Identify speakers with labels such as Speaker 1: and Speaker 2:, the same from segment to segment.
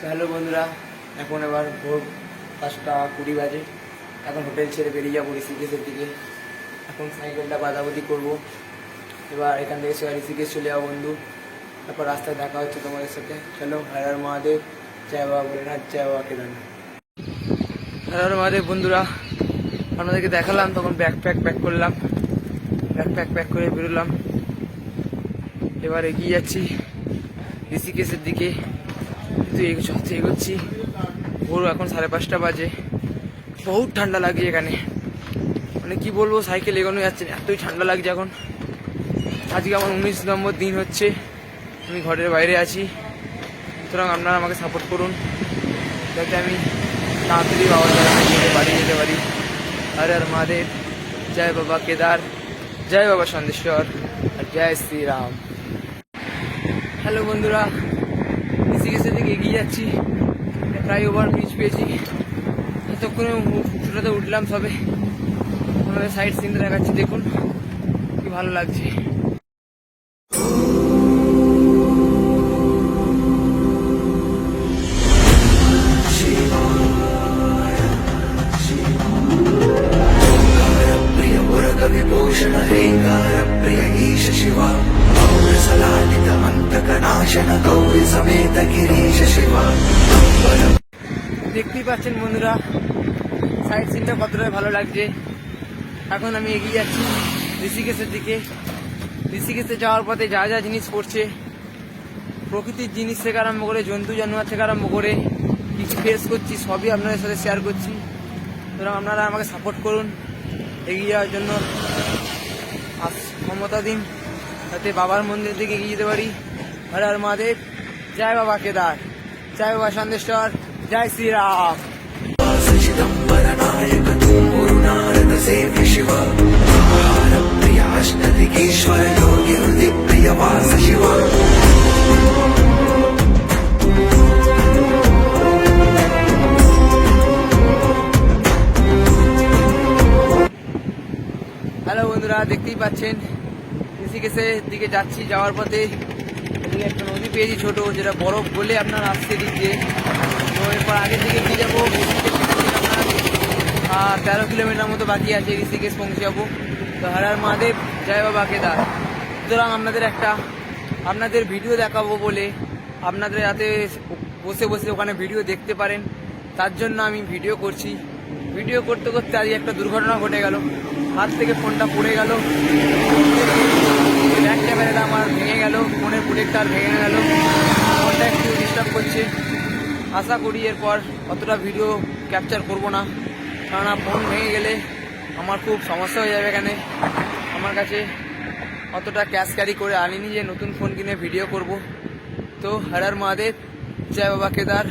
Speaker 1: Hello বন্ধুরা, এখন এবার ভোর 5:20 বাজে। এখন হোটেল ছেড়ে বেরিয়ে যাবো ঋষিকেশের দিকে। এখন সাইকেলটা বাঁধাবাঁধি করবো। এবার এখান থেকে ঋষিকেশ চলে যাবো বন্ধু। তারপর রাস্তায় দেখা হচ্ছে তোমাদের সাথে। চলো, হর হর মহাদেব, জয় বাবা ভোলেনাথ, জয় বাবা কেদারনাথ। হর হর মহাদেব বন্ধুরা, আপনাদেরকে দেখালাম, তখন ব্যাক করলাম। ব্যাক করে বেরোলাম। এবার এগিয়ে যাচ্ছি ঋষিকেশের দিকে। কিন্তু এগোচ্ছি। ভোর এখন 5:30 বাজে। বহুত ঠান্ডা লাগছে এখানে, মানে কি বলবো, সাইকেল এগোনো যাচ্ছে না, এতই ঠান্ডা লাগছে এখন। আজকে আমার 19 নম্বর দিন হচ্ছে, আমি ঘরের বাইরে আছি। সুতরাং আপনারা আমাকে সাপোর্ট করুন, যাতে আমি তাড়াতাড়ি বাড়ি যেতে পারি। হর হর মহাদেব, জয় বাবা কেদার, জয় বাবা সন্দেশ্বর, আর জয় শ্রীরাম। হ্যালো বন্ধুরা, ঋষিকেশের দিকে এগিয়ে যাচ্ছি। প্রায় ওভারব্রিজ পেয়েছি। এতক্ষণে ফুটোটাতে উঠলাম সবে। আমাদের সাইড সিনটা দেখাচ্ছি, দেখুন কি ভালো লাগছে।
Speaker 2: विभूषण हेंगार प्रिय ईश शिवा गौर सलालित अंतक नाशन गौरी समेत गिरीश शिवा।
Speaker 1: দেখতেই পাচ্ছেন বন্ধুরা, সাইড সিনটা কতটা ভালো লাগছে। এখন আমি এগিয়ে যাচ্ছি ঋষিকেশের দিকে। ঋষিকেশে যাওয়ার পথে যা যা জিনিস পড়ছে, প্রকৃতির জিনিস থেকে আরম্ভ করে জন্তু জানোয়ার থেকে আরম্ভ করে কী কী ফেস করছি, সবই আপনাদের সাথে শেয়ার করছি। সুতরাং আপনারা আমাকে সাপোর্ট করুন এগিয়ে যাওয়ার জন্য, ক্ষমতা দিন, যাতে বাবার মন্দির দিকে এগিয়ে যেতে পারি। হর হর মহাদেব, জয় বাবা কেদার, জয় বাবা সন্দেশ্বর, জয় শ্রীরাম।
Speaker 2: चिदंबर नायक तुम गुरु नारद सेव्य शिव आहार प्रिय अष्टदिगेश्वर योगी हृदय प्रिय वास शिव।
Speaker 1: হ্যালো বন্ধুরা, দেখতেই পাচ্ছেন ঋষিকেশের দিকে যাচ্ছি। যাওয়ার পথে এদিকে একটা নদী পেয়েছি ছোট, যেটা বরফ বলে আপনার আসছে দিক দিয়ে। তো এরপর আগের দিকে এগিয়ে যাবো। 13 কিলোমিটার মতো বাকি আছে, ঋষিকেশ পৌঁছে যাবো। তো হর হর মহাদেব, জয় বাবা কেদার। সুতরাং আপনাদের ভিডিও দেখাবো বলে, আপনাদের যাতে বসে বসে ওখানে ভিডিও দেখতে পারেন, তার জন্য আমি ভিডিও করছি। ভিডিও করতে করতে আজ একটা দুর্ঘটনা ঘটে গেল। হাত থেকে ফোনটা পড়ে গেল, ব্যাক ক্যামেরাটা আমার ভেঙে গেল, ফোনের প্রোটেক্টার ভেঙে গেল। ফোনটা একটু ডিস্টার্ব করছে। আশা করি এরপর অতটা ভিডিও ক্যাপচার করব না, কেননা ফোন ভেঙে গেলে আমার খুব সমস্যা হয়ে যাবে। এখানে আমার কাছে অতটা ক্যাশ ক্যারি করে আনিনি যে নতুন ফোন কিনে ভিডিও করব। তো হর হর মহাদেব, জয় বাবা কেদার,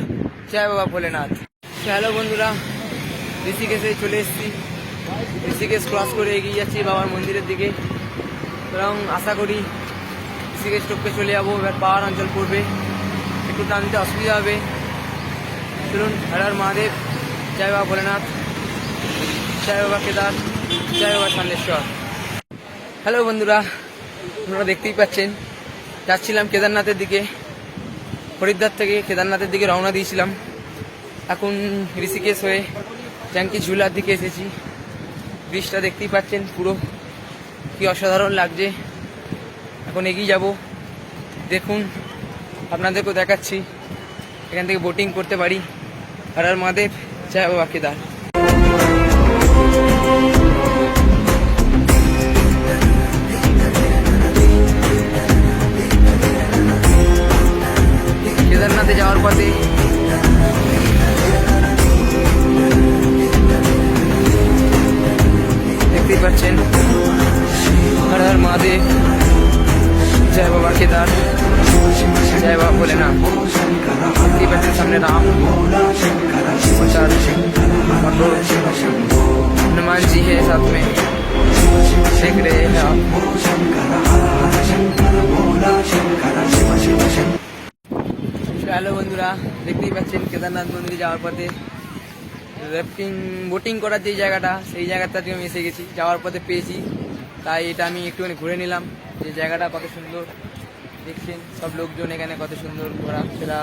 Speaker 1: জয় বাবা ভোলেনাথ। হ্যালো বন্ধুরা, ঋষিকেশে চলে এসেছি। ঋষিকেশ ক্রস করে এগিয়ে যাচ্ছি বাবার মন্দিরের দিকে। এবং আশা করি ঋষিকেশ টপকে চলে যাবো। এবার পাহাড় অঞ্চল পড়বে, একটু টানতে অসুবিধা হবে। চলুন, হর হর মহাদেব, জয় বাবা ভোলেনাথ, জয় বাবা কেদার, জয় বাবা সন্দেশ্বর। হ্যালো বন্ধুরা, আপনারা দেখতেই পাচ্ছেন যাচ্ছিলাম কেদারনাথের দিকে। হরিদ্বার থেকে কেদারনাথের দিকে রওনা দিয়েছিলাম। এখন ঋষিকেশ হয়ে জাঙ্কি ঝুলার দিকে এসেছি। ব্রিজটা দেখতেই পাচ্ছেন পুরো কি অসাধারণ লাগছে। এখন এগিয়ে যাব, দেখুন আপনাদেরকেও দেখাচ্ছি। এখান থেকে বোটিং করতে পারি। হর হর মহাদেব, জয় বাবা কেদার। কেদারনাথে যাওয়ার পথে দেখতেই পাচ্ছেন হর হর মহাদেব, জয় বাবা কেদার, জয় বাবা ভোলেনাথ। দেখতেই পাচ্ছেন সামনে রাম, हनुमान जी है साथ में, देख रहे हैं आप। হ্যালো বন্ধুরা, দেখতেই পাচ্ছেন কেদারনাথ মন্দিরে যাওয়ার পথে বোটিং করার যে জায়গাটা, সেই জায়গাটা আমি এসে গেছি। যাওয়ার পথে পেয়েছি, তাই এটা আমি একটুখানি ঘুরে নিলাম, যে জায়গাটা কত সুন্দর। দেখছেন সব লোকজন এখানে কত সুন্দর ঘোরাফেরা,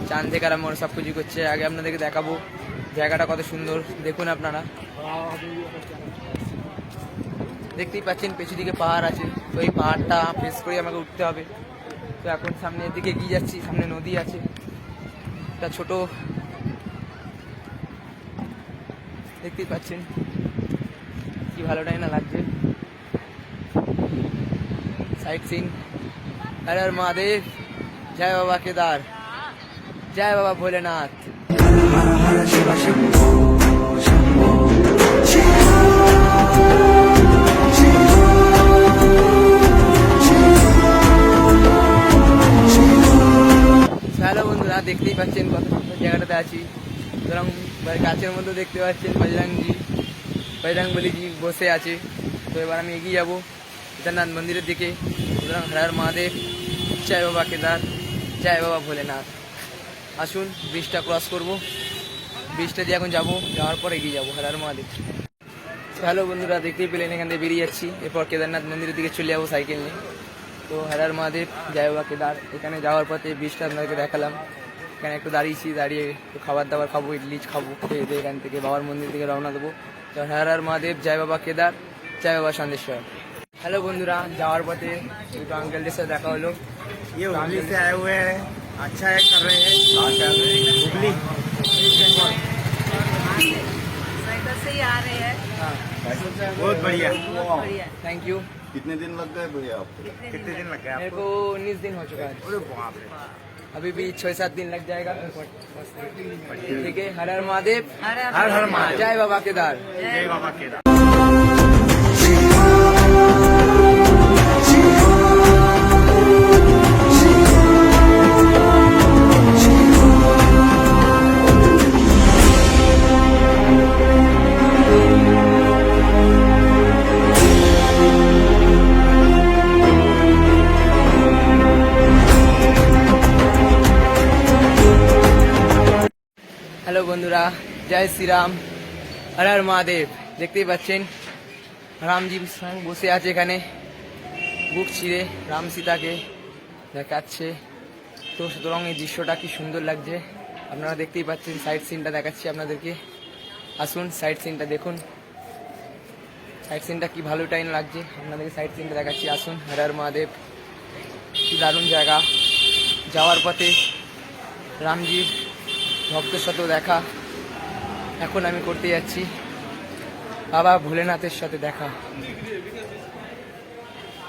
Speaker 1: চান থেকে আরম্ভ করে সব কিছু করছে। আগে আপনাদেরকে দেখাবো জায়গাটা কত সুন্দর, দেখুন আপনারা দেখতেই পাচ্ছেন পেছু দিকে পাহাড় আছে। তো এই পাহাড়টা ফেস করে আমাকে উঠতে হবে। তো এখন সামনের দিকে এগিয়ে যাচ্ছি, সামনে নদী আছে, একটা ছোট দেখতেই পাচ্ছেন কি ভালোটাই না লাগছে। Side scene. हर हर महादेव, जय बाबा केदार, जय बाबा भोलेनाथ।
Speaker 2: हर हर शिव शंभो शंभो शिव
Speaker 1: হ্যালো বন্ধুরা, দেখতেই পাচ্ছেন কত সুন্দর জায়গাটাতে আছি। সুতরাং গাছের মধ্যে দেখতে পাচ্ছেন বজরংবলীজি বসে আছে। তো এবার আমি এগিয়ে যাবো কেদারনাথ মন্দিরের দিকে। সুতরাং হর হর মহাদেব, জয় বাবা কেদার, জয় বাবা ভোলেনাথ। আসুন ব্রিজটা ক্রস করব, ব্রিজটা দিয়ে এখন যাবো, যাওয়ার পর এগিয়ে যাবো হর হর মহাদেব। হ্যালো বন্ধুরা, দেখতেই পেলেন এখান থেকে বেরিয়ে যাচ্ছি। এরপর কেদারনাথ মন্দিরের দিকে চলে যাবো সাইকেল নিয়ে। তো হর হর মহাদেব, জয় বাবা কেদার। এখানে যাওয়ার পথে ব্রিজটা আপনাদেরকে দেখালাম। এখানে একটু দাঁড়িয়েছি, দাঁড়িয়ে একটু খাবার দাবার খাবো, ইডলি খাবো, খেয়ে দিয়ে এখান থেকে বাবার মন্দির থেকে রওনা দেবো। তো হর হর মহাদেব, জয় বাবা কেদার, জয় বাবা সন্দেশ্বর। हेलो बंधुरा, जावर पथे दुटो अंकल से देखा हलो।
Speaker 3: ये हुगली से आए हुए हैं, अच्छा है कर रहे हैं। हुगली
Speaker 4: साइकिल से ही आ रहे हैं।
Speaker 1: हाँ,
Speaker 3: बहुत बढ़िया।
Speaker 4: बढ़िया।
Speaker 1: Thank you.
Speaker 5: कितने दिन लग गए भैया आपको?
Speaker 3: कितने दिन लग गए
Speaker 1: मेरे
Speaker 3: आपको?
Speaker 1: को 19 दिन हो चुका है।
Speaker 3: अरे बाप रे।
Speaker 1: अभी भी 6-7 दिन लग जाएगा। ठीक है, हर हर महादेव,
Speaker 4: हर
Speaker 3: हर हर महादेव,
Speaker 1: जय बाबा केदार।
Speaker 3: जय बाबा केदार।
Speaker 1: হ্যালো বন্ধুরা, জয় শ্রীরাম, হর হর মহাদেব। দেখতেই পাচ্ছেন রামজি স্বয়ং বসে আছে এখানে, বুক ছিঁড়ে রাম সীতাকে দেখাচ্ছে। তো সুতরাং এই দৃশ্যটা কি সুন্দর লাগছে আপনারা দেখতেই পাচ্ছেন। সাইড সিনটা দেখাচ্ছি আপনাদেরকে, আসুন সাইড সিনটা দেখুন। সাইড সিনটা কি ভালোটাই না লাগছে আপনাদেরকে, সাইড সিনটা দেখাচ্ছি, আসুন। হর হর মহাদেব, কি দারুণ জায়গা। যাওয়ার পথে রামজির ভক্তের সাথেও দেখা। এখন আমি করতে যাচ্ছি বাবা ভোলেনাথের সাথে দেখা।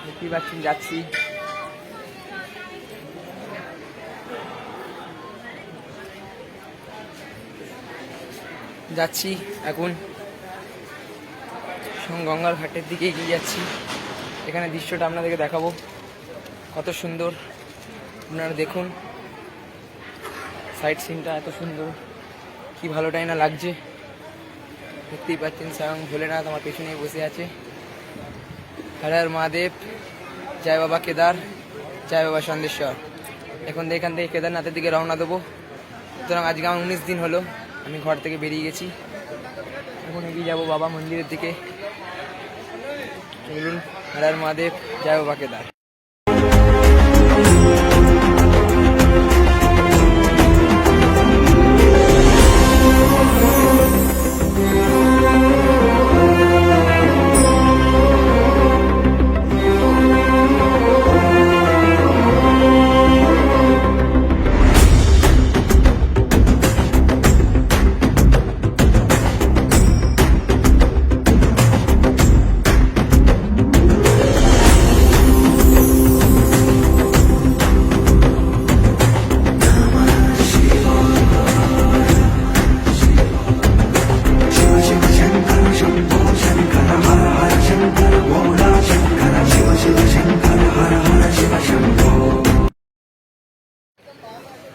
Speaker 1: দেখতেই পাচ্ছেন যাচ্ছি। এখন গঙ্গার ঘাটের দিকে এগিয়ে যাচ্ছি। এখানে দৃশ্যটা আপনাদেরকে দেখাবো, কত সুন্দর আপনারা দেখুন। সাইড সিনটা এত সুন্দর, কি ভালোটাই না লাগছে। দেখতেই পাচ্ছেন স্বয়ং ভোলেনাথ আমার পেছনে বসে আছে। হর হর মহাদেব, জয় বাবা কেদার, জয় বাবা সন্দেশ্বর। এখন এখান থেকে কেদারনাথের দিকে রওনা দেবো। সুতরাং আজকে আমার 19 দিন হলো আমি ঘর থেকে বেরিয়ে গেছি। এখন এগিয়ে যাবো বাবা মন্দিরের দিকে। বলুন, হর হর মহাদেব, জয় বাবা কেদার।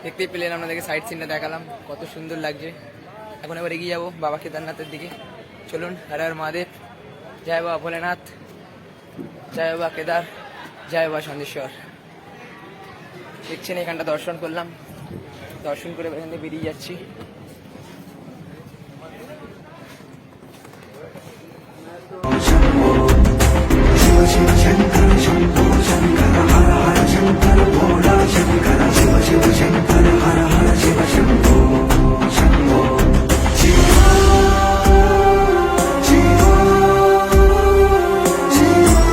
Speaker 1: দেখতেই পেলেন আপনাদেরকে সাইড সিনটা দেখালাম, কত সুন্দর লাগছে। এখন এবার এগিয়ে যাবো বাবা কেদারনাথের দিকে। চলুন, হর হর মহাদেব, জয় বাবা ভোলেনাথ, জয় বাবা কেদার, জয় বাবা সন্দেশ্বর। দেখছেন এখানটা দর্শন করলাম, দর্শন করে এখান থেকে বেরিয়ে যাচ্ছি।
Speaker 2: शिव शिव शंकर शंभो शंकर हर हर शंकर शङ्कर शिव शिव शङ्कर हर हर शिव शम्भो शम्भो शिवो शिवो शिवो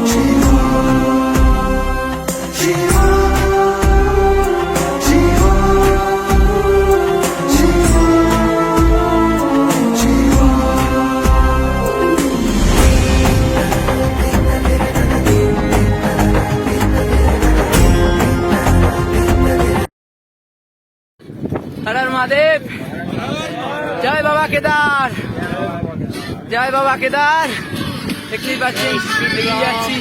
Speaker 2: शिवो शिवो शिवो शिवो
Speaker 1: हर हर महादेव जय बाबा केदार जय बाबा केदार দেখতেই পাচ্ছেন এগিয়ে যাচ্ছি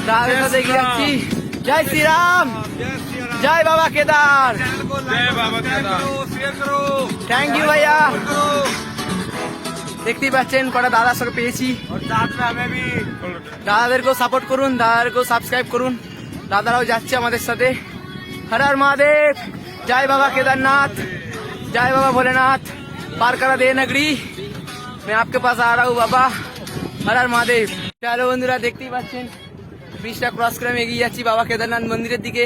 Speaker 1: তাদের সাথে এগিয়ে যাচ্ছি জয় শ্রীরাম জয় বাবা কেদার থ্যাংক ইউ ভাইয়া দেখতেই পাচ্ছেন কটা দাদার সঙ্গে পেয়েছি দাদাদেরকেও সাপোর্ট করুন দাদাদেরকেও সাবস্ক্রাইব করুন দাদারাও যাচ্ছে আমাদের সাথে हर हर महादेव जय बाबा केदारनाथ जय बाबा भोलेनाथ पार करा दे नगरी मैं आपके पास आ रहा हूँ बाबा हर हर महादेव चलो বন্ধুরা দেখতেই পাচ্ছেন ব্রিজটা ক্রস করে আমি এগিয়ে যাচ্ছি বাবা কেদারনাথ মন্দিরের দিকে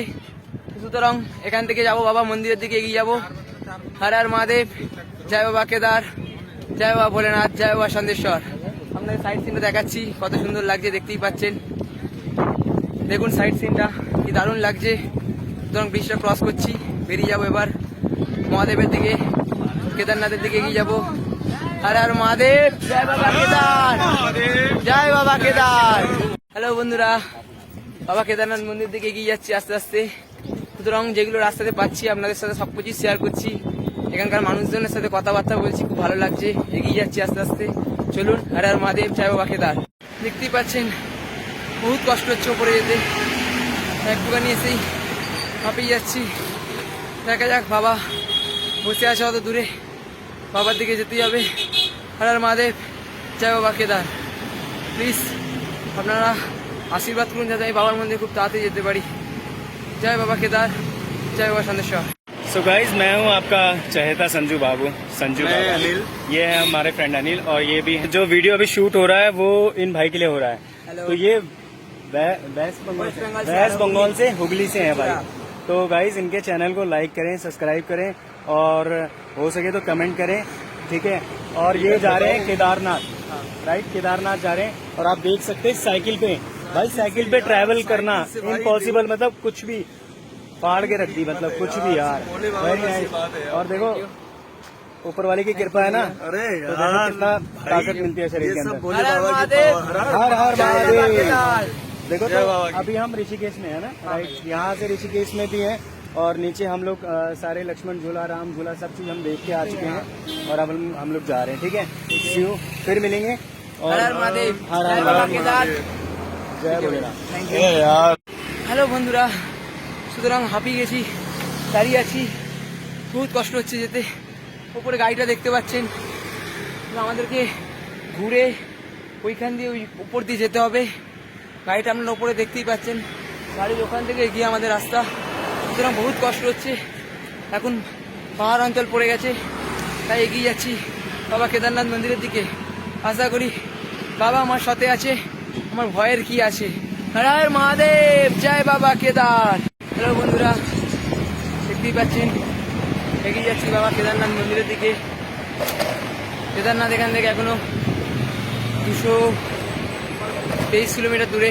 Speaker 1: সুতরাং এখান থেকে যাব বাবা মন্দিরের দিকে এগিয়ে যাব हर हर महादेव जय बाबा केदार जय बाबा भोलेनाथ जय बाबा সন্দেশ্বর আপনাদের সাইড সিনটা দেখাচ্ছি কত সুন্দর লাগছে দেখতেই পাচ্ছেন দেখুন সাইড সিনটা কি দারুণ লাগছে সুতরাং ব্রিজটা ক্রস করছি বেরিয়ে যাবো এবার মহাদেবের দিকে কেদারনাথের দিকে এগিয়ে যাবো হর হর মহাদেব জয় বাবা কেদার জয় বাবা কেদার হ্যালো বন্ধুরা বাবা কেদারনাথ মন্দির দিকে এগিয়ে যাচ্ছি আস্তে আস্তে সুতরাং যেগুলো রাস্তাতে পাচ্ছি আপনাদের সাথে সবকিছু শেয়ার করছি এখানকার মানুষজনের সাথে কথাবার্তা বলছি খুব ভালো লাগছে এগিয়ে যাচ্ছি আস্তে আস্তে চলুন হর হর মহাদেব জয় বাবা কেদার দেখতেই পাচ্ছেন বহুত কষ্ট হচ্ছে ওপরে যেতে একটুখানি এসেই হাঁপিয়ে যাচ্ছি দেখা যাক বাবা বসে আছে অত দূরে বাবার দিকে যেতেই হবে হর হর মহাদেব জয় বাবা কেদার প্লিজ আপনারা আশীর্বাদ করুন যাতে আমি বাবার মন্দিরে খুব তাড়াতাড়ি যেতে পারি জয় বাবা केदार जय बाबा সন্দেশ্বর
Speaker 3: सो गाइज मैं हूँ आपका चहेता संजू बाबू संजू
Speaker 5: मैं
Speaker 3: बाबू
Speaker 5: अनिल।
Speaker 3: ये है हमारे फ्रेंड अनिल और ये भी जो वीडियो अभी शूट हो रहा है वो इन भाई के लिए हो रहा है
Speaker 1: हेलो।
Speaker 3: तो ये वेस्ट बंगाल से हुगली से है भाई तो गाइज इनके चैनल को लाइक करें सब्सक्राइब करें और हो सके तो कमेंट करें ठीक है और ये जा रहे हैं केदारनाथ राइट केदारनाथ जा रहे हैं और आप देख सकते हैं साइकिल पे भाई साइकिल पे ट्रैवल करना इम्पॉसिबल मतलब कुछ भी फाड़ के रख दी मतलब कुछ भी यार वेरी नाइस और देखो ऊपर वाले की कृपा है ना
Speaker 5: अरे
Speaker 3: तो देखो कितना ताकत मिलती है शरीर के अंदर
Speaker 1: हर हर महादेव
Speaker 3: हर हर
Speaker 1: जय बाबा
Speaker 3: महादेव
Speaker 1: केदार
Speaker 3: देखो
Speaker 5: जय
Speaker 3: तो
Speaker 5: बाबा की।
Speaker 3: अभी हम ऋषिकेश में है ना राइट यहाँ से ऋषिकेश में भी है और नीचे हम लोग सारे लक्ष्मण झूला राम झूला सब चीज हम देख के आ चुके हैं और अब हम लोग जा रहे हैं ठीक है See you, फिर मिलेंगे और
Speaker 1: हर हर महादेव
Speaker 3: हर
Speaker 1: जय
Speaker 3: हर
Speaker 1: बाबा
Speaker 3: महादेव।
Speaker 1: केदार
Speaker 3: जय भोलेनाथ
Speaker 1: থ্যাংক ইউ
Speaker 5: यार
Speaker 1: হ্যালো বন্ধুরা সুতরাং হাঁপিয়ে গেছি দাঁড়িয়ে আছি বহুত কষ্ট হচ্ছে যেতে উপরে গাড়িটা দেখতে পাচ্ছেন তো আমাদেরকে ঘুরে ওইখান দিয়ে ওই উপর দিয়ে যেতে হবে গাড়িটা আপনারা উপরে দেখতেই পাচ্ছেন গাড়ির ওখান থেকে এগিয়ে আমাদের রাস্তা সুতরাং বহুত কষ্ট হচ্ছে এখন পাহাড় অঞ্চল পড়ে গেছে তাই এগিয়ে যাচ্ছি বাবা কেদারনাথ মন্দিরের দিকে আশা করি বাবা আমার সাথে আছে আমার ভয়ের কি আছে হর হর মহাদেব জয় বাবা কেদার হ্যালো বন্ধুরা দেখতেই পাচ্ছেন এগিয়ে যাচ্ছি বাবা কেদারনাথ মন্দিরের দিকে কেদারনাথ এখান থেকে এখনো 223 কিলোমিটার দূরে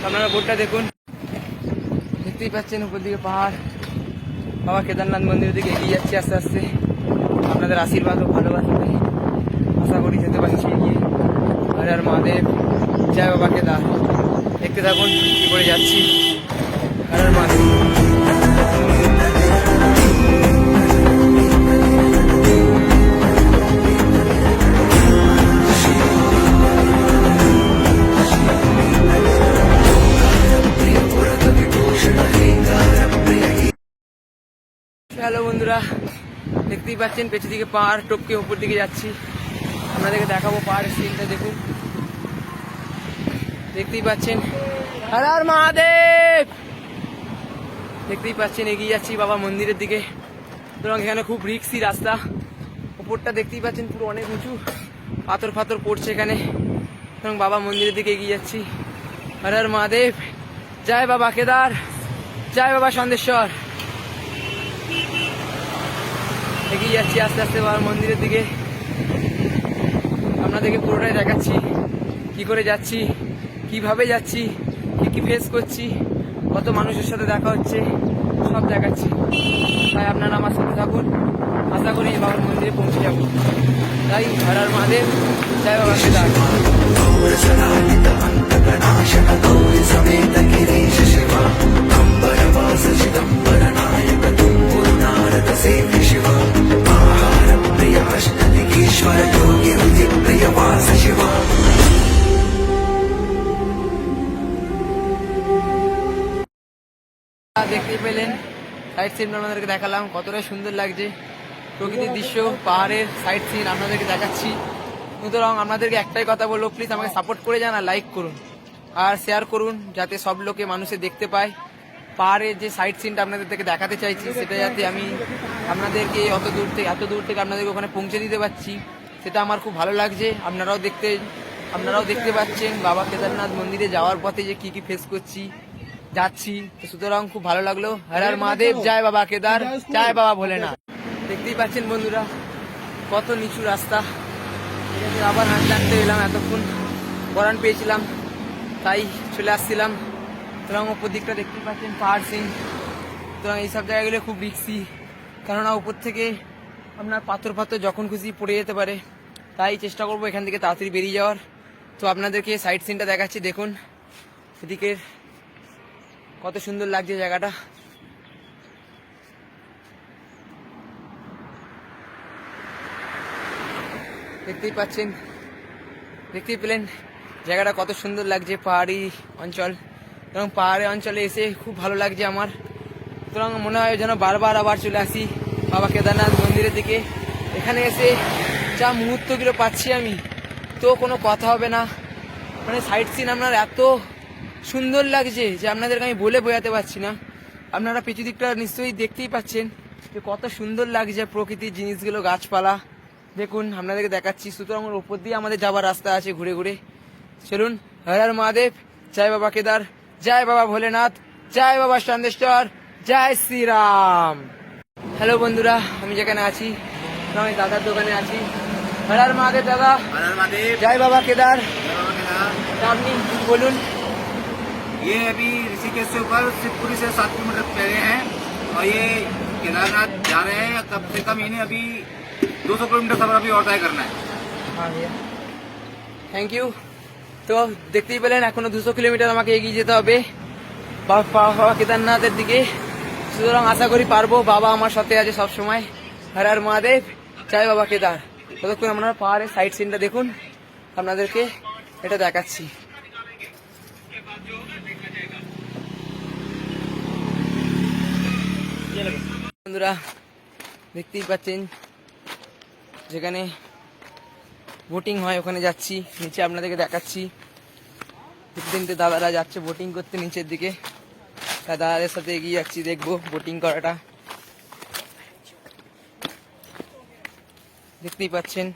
Speaker 1: আপনারা বোর্ডটা দেখুন দেখতেই পাচ্ছেন উপর দিকে পাহাড় বাবা কেদারনাথ মন্দিরের দিকে এগিয়ে যাচ্ছি আস্তে আস্তে আপনাদের আশীর্বাদ ও ভালোবাসাতে আশা করি যেতে পারছি এগিয়ে হর হর মহাদেব জয় বাবা কেদার দেখতে থাকুন কি করে যাচ্ছি হর হর মহাদেব হ্যালো বন্ধুরা দেখতেই পাচ্ছেন পেছন দিকে পাহাড় টপকে উপর দিকে যাচ্ছি আপনাদেরকে দেখাবো পাহাড়ের সিনটা দেখুন দেখতেই পাচ্ছেন হর হর মহাদেব দেখতেই পাচ্ছেন এগিয়ে যাচ্ছি বাবা মন্দিরের দিকে সুতরাং এখানে খুব রিক্সি রাস্তা উপরটা দেখতেই পাচ্ছেন পুরো অনেক উঁচু পাথর ফাথর পড়ছে এখানে সুতরাং বাবা মন্দিরের দিকে এগিয়ে যাচ্ছি হর হর মহাদেব জয় বাবা কেদার জয় বাবা সন্দেশ্বর। এগিয়ে যাচ্ছি আস্তে আস্তে বাবার মন্দিরের দিকে। আপনাদেরকে পুরোটাই দেখাচ্ছি, কি করে যাচ্ছি, কিভাবে যাচ্ছি, কি কি ফেস করছি, কত মানুষের সাথে দেখা হচ্ছে, সব দেখাচ্ছি। তাই আপনারা আমার সাথে থাকুন, আশা করি এই বাবার মন্দিরে পৌঁছে যাব। তাই হর হর মহাদেব, জয় বাবা কেদার।
Speaker 2: गौरसलालितमन्तगणाशक गौरि समेत गिरीश शिव अम्बरवास चिदम्बर नायक तुम्बुरुनारद सेव्य शिव आहार प्रिय अष्टदिगीश्वर योगी हृदि प्रिय वास शिव।
Speaker 1: দেখতেই পেলেন সাইড সিন আপনাদেরকে দেখালাম, কতটা সুন্দর লাগছে প্রকৃতির দৃশ্য, পাহাড়ের সাইড সিন আপনাদেরকে দেখাচ্ছি। সুতরাং আপনাদেরকে একটাই কথা বলবো, প্লিজ আমাকে সাপোর্ট করে যান, আর লাইক করুন আর শেয়ার করুন, যাতে সব লোকে মানুষে দেখতে পায়। পাহাড়ের যে সাইড সিনটা আপনাদের থেকে দেখাতে চাইছি, সেটা যাতে আমি আপনাদেরকে এত দূর থেকে আপনাদেরকে ওখানে পৌঁছে দিতে পারছি, সেটা আমার খুব ভালো লাগছে। আপনারাও দেখতে পাচ্ছেন বাবা কেদারনাথ মন্দিরে যাওয়ার পথে যে কি কি ফেস করছি, যাচ্ছি। তো সুতরাং খুব ভালো লাগলো। হর হর মহাদেব, জয় বাবা কেদার, জয় বাবা ভোলেনাথ। দেখতেই পাচ্ছেন বন্ধুরা কত নিচু রাস্তা, আবার হাঁটতে এলাম, এতক্ষণ বরান পেয়েছিলাম তাই চলে আসছিলাম। সুতরাং উপর দিকটা দেখতেই পাচ্ছেন পাহাড় সিন। সুতরাং এইসব জায়গাগুলো খুব রিস্কি, কেননা উপর থেকে আপনার পাথর যখন খুশি পড়ে যেতে পারে। তাই চেষ্টা করবো এখান থেকে তাড়াতাড়ি বেরিয়ে যাওয়ার। তো আপনাদেরকে সাইড সিনটা দেখাচ্ছি, দেখুন এদিকের কত সুন্দর লাগছে জায়গাটা। দেখতেই পেলেন জায়গাটা কত সুন্দর লাগছে, পাহাড়ি অঞ্চল। এবং পাহাড়ি অঞ্চলে এসে খুব ভালো লাগছে আমার। সুতরাং মনে হয় যেন বারবার আবার চলে আসি বাবা কেদারনাথ মন্দিরের দিকে। এখানে এসে যা মুহূর্তগুলো পাচ্ছি আমি, তো কোনো কথা হবে না। মানে সাইড সিন আপনার এত সুন্দর লাগছে যে আপনাদেরকে আমি বলে বোঝাতে পারছি না। আপনারা পিছু দিকটা নিশ্চয়ই দেখতেই পাচ্ছেন যে কত সুন্দর লাগছে প্রকৃতির জিনিসগুলো, গাছপালা দেখুন, আপনাদেরকে দেখাচ্ছি। সুতরাং ওর উপর দিয়ে আমাদের যাবার রাস্তা আছে ঘুরে ঘুরে। চলুন, হর হর মহাদেব, জয় বাবা কেদার, জয় বাবা ভোলেনাথ, জয় বাবা সন্দেশ্বর, জয় শ্রীরাম। হ্যালো বন্ধুরা, আমি যেখানে আছি আমি দাদার দোকানে আছি। হর হর মহাদেব দাদা, জয় বাবা কেদার। আপনি বলুন।
Speaker 5: ये अभी ऋषिकेश से ऊपर शिवपुरी से 7 किलोमीटर पहले हैं और ये केदारनाथ जा रहे हैं। कम से कम इन्हें अभी 200 किलोमीटर सफर अभी और तय करना है।
Speaker 1: হ্যাঁ ভাইয়া, থ্যাংক ইউ। তো দেখতেই পেলেন এখনো 200 কিলোমিটার আমাকে এগিয়ে যেতে হবে বাবা কেদারনাথের দিকে। সুতরাং আশা করি পারবো, বাবা আমার সাথে আছে সব সময়। হর হর মহাদেব, জয় বাবা কেদার। ততক্ষণ আপনারা পাহাড়ের সাইড সিনটা দেখুন, আপনাদেরকে এটা দেখাচ্ছি। বন্ধুরা দেখতেই পাচ্ছেন যেখানে বোটিং হয় ওখানে যাচ্ছি, নিচে আপনাদেরকে দেখাচ্ছি। তিনটে দাদারা যাচ্ছে বোটিং করতে নিচের দিকে, তাই দাদাদের সাথে এগিয়ে যাচ্ছি, দেখবো বোটিং করাটা। দেখতেই পাচ্ছেন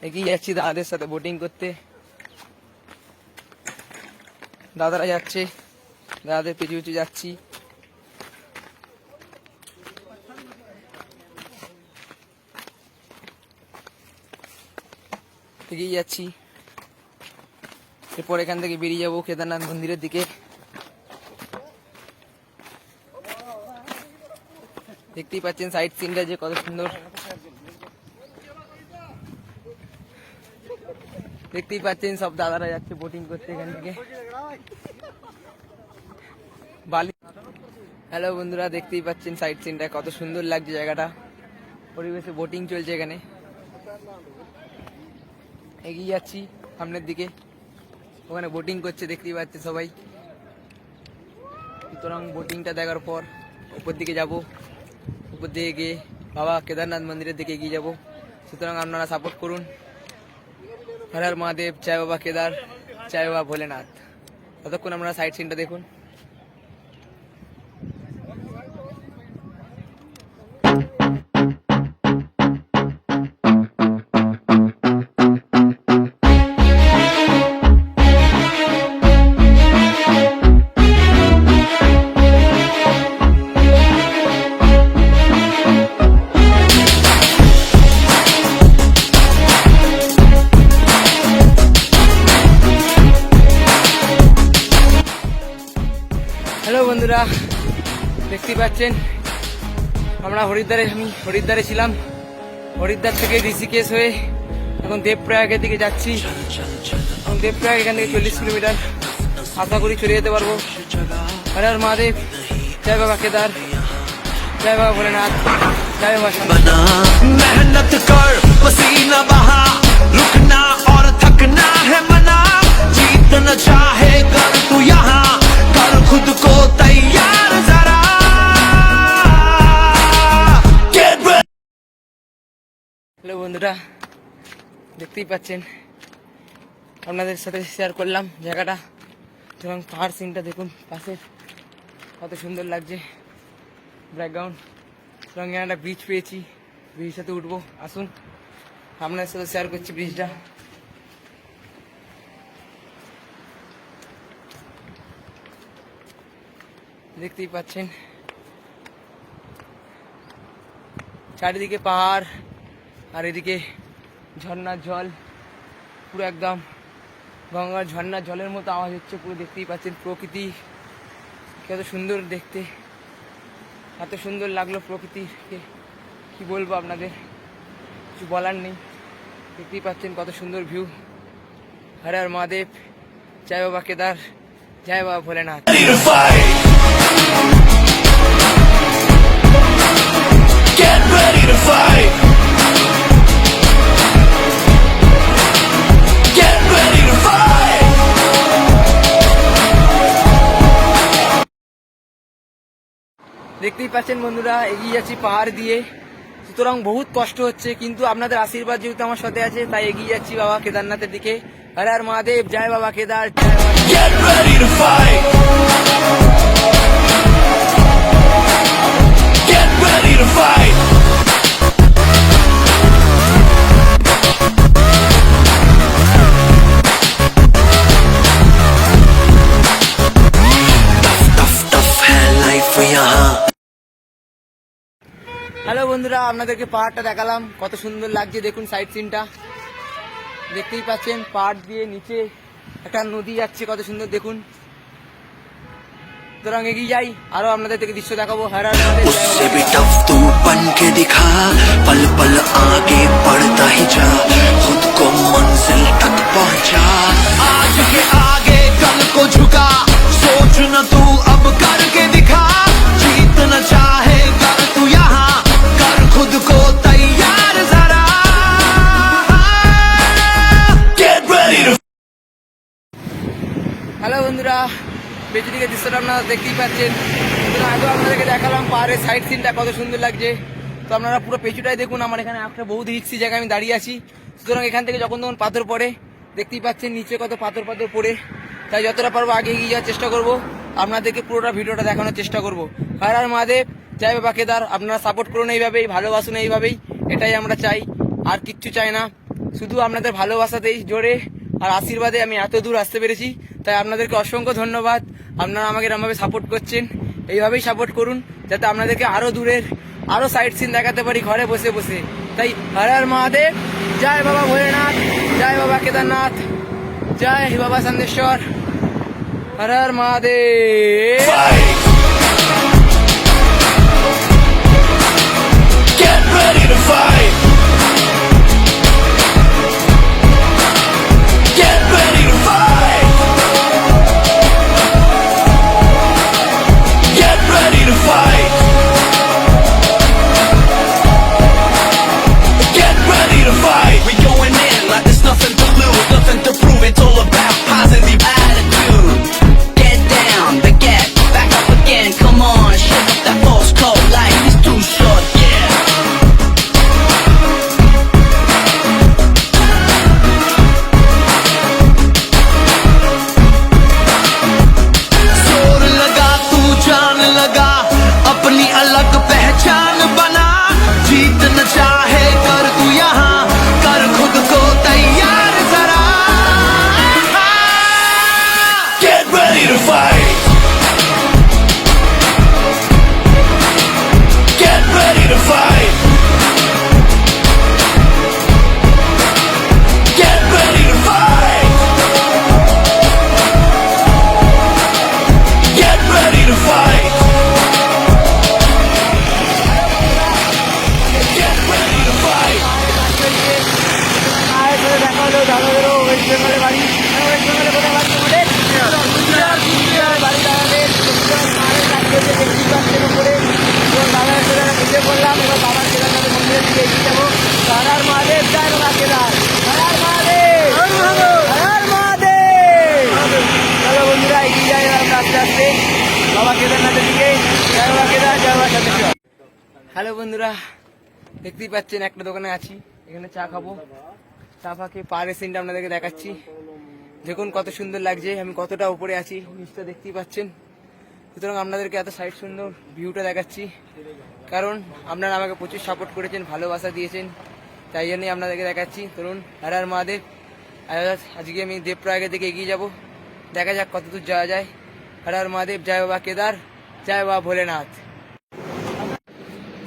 Speaker 1: এগিয়ে যাচ্ছি দাদাদের সাথে বোটিং করতে। দাদারা যাচ্ছে, দাদাদের পিছু পিছু যাচ্ছি। এগিয়ে যাচ্ছি, এরপর এখান থেকে বেরিয়ে যাবো কেদারনাথ মন্দিরের দিকে। দেখতেই পাচ্ছেন সাইড সিনটা যে কত সুন্দর। দেখতেই পাচ্ছেন সব দাদারা যাচ্ছে বোটিং করতে এখান থেকে বালি। হ্যালো বন্ধুরা, দেখতেই পাচ্ছেন সাইড সিনটা কত সুন্দর লাগছে জায়গাটা, পরিবেশে বোটিং চলছে এখানে। এগিয়ে যাচ্ছি সামনের দিকে, ওখানে বোটিং করছে দেখতেই পাচ্ছে সবাই। সুতরাং বোটিংটা দেখার পর উপর দিকে যাব, উপর দিকে গিয়ে বাবা কেদারনাথ মন্দিরের দিকে এগিয়ে যাব। সুতরাং আপনারা সাপোর্ট করুন। হর হর মহাদেব, জয় বাবা কেদার, জয় বাবা ভোলেনাথ। ততক্ষণ আপনারা সাইড সিনটা দেখুন। দেখতেই পাচ্ছেন আমরা আমি হরিদ্বারে ছিলাম, হরিদ্বার থেকে ঋষিকেশ হয়ে এখন দেবপ্রয়াগের দিকে যাচ্ছি। এখন দেবপ্রয়াগ এখান থেকে 40 কিলোমিটার, আশা করি চলে যেতে পারবো। হর হর মহাদেব, জয় বাবা কেদার, জয় বাবা ভোলেনাথ, জয় বাবা শঙ্কর।
Speaker 2: बना मेहनत कर पसीना बहा रुकना और थकना है मना जीत न चाहे कर तू यहाँ कर खुद को तैयार जरा Get ready
Speaker 1: হ্যালো বন্ধুরা, দেখতেই পাচ্ছেন আপনাদের সাথে শেয়ার করলাম জায়গাটা। এবং পাহাড় সিনটা দেখুন পাশে কত সুন্দর লাগছে ব্যাকগ্রাউন্ড। এবং এখানে একটা ব্রিজ পেয়েছি, ব্রিজটাতে উঠবো। আসুন আপনাদের সাথে শেয়ার করছি ব্রিজটা। দেখতেই পাচ্ছেন চারিদিকে পাহাড় আর এদিকে ঝর্ণার জল, পুরো একদম গঙ্গার ঝর্ণার জলের মতো আওয়াজ হচ্ছে পুরো। দেখতেই পাচ্ছেন প্রকৃতি কত সুন্দর দেখতে, এত সুন্দর লাগলো প্রকৃতিকে, কি বলবো আপনাদের, কিছু বলার নেই। দেখতেই পাচ্ছেন কত সুন্দর ভিউ। হর হর মহাদেব, জয় বাবা কেদার, জয় বাবা Bholenath.
Speaker 2: to fight Get ready to fight Get ready to fight
Speaker 1: দেখতেই পাচ্ছেন বন্ধুরা, এগিয়ে যাচ্ছি পাহাড় দিয়ে। সুতরাং বহুত কষ্ট হচ্ছে, কিন্তু আপনাদের আশীর্বাদ যেহেতু আমার সাথে আছে তাই এগিয়ে যাচ্ছি বাবা কেদারনাথের দিকে। হর হর মহাদেব, জয় বাবা কেদার, জয় বাবা।
Speaker 2: Get ready to fight Get ready to fight Tough, tough है life यहाँ
Speaker 1: হ্যালো বন্ধুরা, আপনাদেরকে পাহাড়টা দেখালাম, কত সুন্দর লাগছে দেখুন সাইড সিনটা। দেখতেই পাচ্ছেন পাহাড় দিয়ে নিচে একটা নদী যাচ্ছে, কত সুন্দর দেখুন। সুতরাং এগিয়ে যাই, আরো আপনাদের থেকে দৃশ্য দেখাবো। হর হর মহাদেব, জয়
Speaker 2: उससे
Speaker 1: বাবা।
Speaker 2: भी टफ तू बन के दिखा पल पल आगे बढ़ता ही जा खुद को मंजिल तक पहुंचा आज के आगे कल को झुका सोच न तू अब करके दिखा जीत न चाहे कर तू यहाँ कर खुद को तैयार जरा Get ready to
Speaker 1: হ্যালো বন্ধুরা, পেছন দিকে দৃশ্যটা আপনারা দেখতেই পাচ্ছেন। সুতরাং আগেও আপনাদেরকে দেখালাম পাহাড়ের সাইড সিনটা কত সুন্দর লাগছে। তো আপনারা পুরো পেছুটাই দেখুন, আমার এখানে একটা বহুত রিক্সি জায়গায় আমি দাঁড়িয়ে আছি। সুতরাং এখান থেকে যখন তখন পাথর পড়ে, দেখতেই পাচ্ছেন নিচে কত পাথর পড়ে। তাই যতটা পারবো আগে এগিয়ে যাওয়ার চেষ্টা করবো, আপনাদেরকে পুরোটা ভিডিওটা দেখানোর চেষ্টা করবো। হর হর মহাদেব, জয় বাবা কেদার। আপনারা সাপোর্ট করুন এইভাবেই, ভালোবাসুন এইভাবেই, এটাই আমরা চাই, আর কিচ্ছু চাই না। শুধু আপনাদের ভালোবাসাতেই জোরে আর আশীর্বাদে আমি এত দূর আসতে পেরেছি। তাই আপনাদেরকে অসংখ্য ধন্যবাদ। আপনারা আমাকে এরমভাবে সাপোর্ট করছেন, এইভাবেই সাপোর্ট করুন যাতে আপনাদেরকে আরো দূরের আরো সাইড সিন দেখাতে পারি ঘরে বসে বসে। তাই হর হর মহাদেব, জয় বাবা ভোলেনাথ, জয় বাবা কেদারনাথ, জয় বাবা Sandeshwar. Har Har Mahadev.
Speaker 2: fight Get ready to fight Get ready to fight Get ready to fight Get ready to fight We going in like there's nothing to lose, nothing to prove. It's all about positive attitude. Get down, but get back up
Speaker 3: जय बाबा सन्देश्वर।
Speaker 1: Hello বন্ধুরা, দেখতেই পাচ্ছেন একটা দোকানে আছি, এখানে চা খাবো। চা ফাঁকে পাহাড়ের সিনটা আপনাদেরকে দেখাচ্ছি, দেখুন কত সুন্দর লাগছে, আমি কতটা উপরে আছি নিচটা দেখতেই পাচ্ছেন। সুতরাং আপনাদেরকে এত সাইড সুন্দর ভিউটা দেখাচ্ছি, কারণ আপনারা আমাকে প্রচুর সাপোর্ট করেছেন, ভালোবাসা দিয়েছেন, তাই জন্যই আপনাদেরকে দেখাচ্ছি। ধরুন হর হর মহাদেব। আজকে আমি দেবপ্রয়াগের দিকে এগিয়ে যাব, দেখা যাক কত দূর যাওয়া যায়। হর হর মহাদেব, জয় বাবা কেদার, জয় বাবা ভোলেনাথ।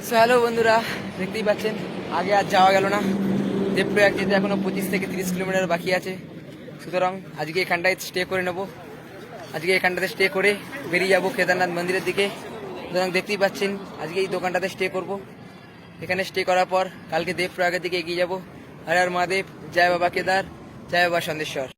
Speaker 1: সো হ্যালো বন্ধুরা, দেখতেই পাচ্ছেন আগে আর যাওয়া গেল না, দেবপ্রয়াগ যেতে এখনো 25 থেকে 30 কিলোমিটার বাকি আছে। সুতরাং আজকে এখানটায় স্টে করে নেব, আজকে এখানটাতে স্টে করে বেরিয়ে যাব কেদারনাথ মন্দিরের দিকে। সুতরাং দেখতেই পাচ্ছেন আজকে এই দোকানটাতে স্টে করব, এখানে স্টে করার পর কালকে দেবপ্রয়াগের দিকে এগিয়ে যাব। হর হর মহাদেব, জয় বাবা কেদার, জয় বাবা সন্দেশ্বর।